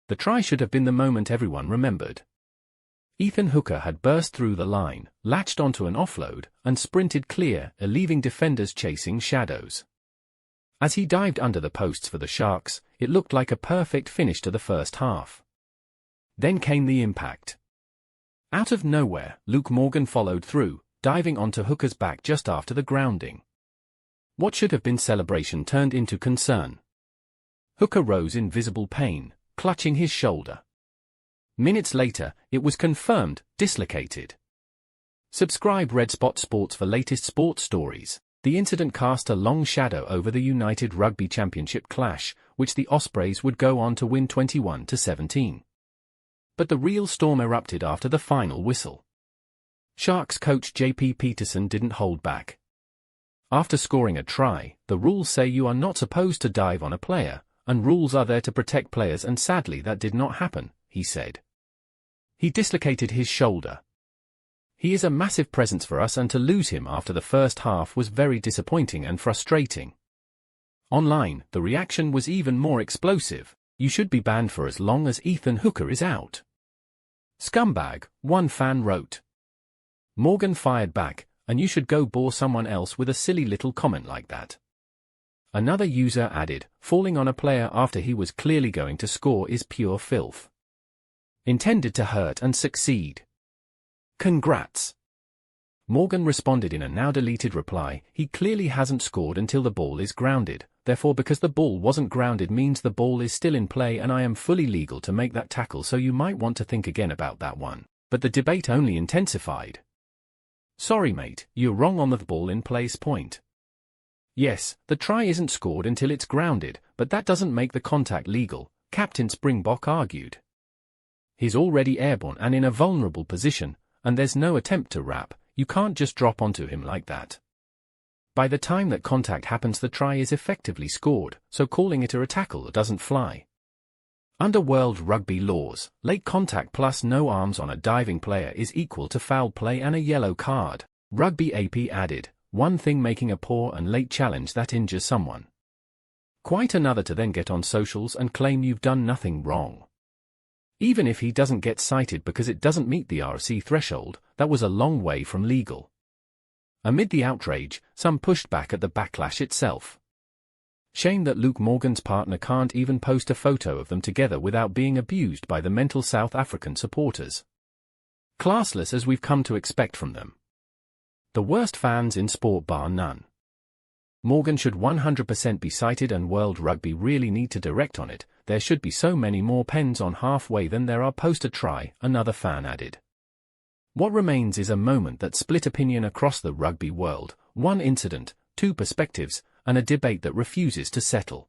The try should have been the moment everyone remembered. Ethan Hooker had burst through the line, latched onto an offload, and sprinted clear, leaving defenders chasing shadows. As he dived under the posts for the Sharks, it looked like a perfect finish to the first half. Then came the impact. Out of nowhere, Luke Morgan followed through, diving onto Hooker's back just after the grounding. What should have been celebration turned into concern. Hooker rose in visible pain, clutching his shoulder. Minutes later, it was confirmed, dislocated. Subscribe Red Spot Sports for latest sports stories. The incident cast a long shadow over the United Rugby Championship clash, which the Ospreys would go on to win 21-17. But the real storm erupted after the final whistle. Sharks coach J.P. Peterson didn't hold back. After scoring a try, the rules say you are not supposed to dive on a player, and rules are there to protect players, and sadly that did not happen, he said. He dislocated his shoulder. He is a massive presence for us, and to lose him after the first half was very disappointing and frustrating. Online, the reaction was even more explosive. You should be banned for as long as Ethan Hooker is out. Scumbag, one fan wrote. Morgan fired back, and you should go bore someone else with a silly little comment like that. Another user added, falling on a player after he was clearly going to score is pure filth. Intended to hurt and succeed. Congrats. Morgan responded in a now-deleted reply, he clearly hasn't scored until the ball is grounded, therefore because the ball wasn't grounded means the ball is still in play and I am fully legal to make that tackle, so you might want to think again about that one. But the debate only intensified. Sorry mate, you're wrong on the ball in place point. Yes, the try isn't scored until it's grounded, but that doesn't make the contact legal, Captain Springbok argued. He's already airborne and in a vulnerable position, and there's no attempt to wrap, you can't just drop onto him like that. By the time that contact happens the try is effectively scored, so calling it a tackle doesn't fly. Under World Rugby laws, late contact plus no arms on a diving player is equal to foul play and a yellow card. Rugby AP added, one thing making a poor and late challenge that injures someone. Quite another to then get on socials and claim you've done nothing wrong. Even if he doesn't get cited because it doesn't meet the RC threshold, that was a long way from legal. Amid the outrage, some pushed back at the backlash itself. Shame that Luke Morgan's partner can't even post a photo of them together without being abused by the mental South African supporters. Classless as we've come to expect from them. The worst fans in sport bar none. Morgan should 100% be cited and World Rugby really need to direct on it. There should be so many more pens on halfway than there are post a try, another fan added. What remains is a moment that split opinion across the rugby world, one incident, two perspectives, and a debate that refuses to settle.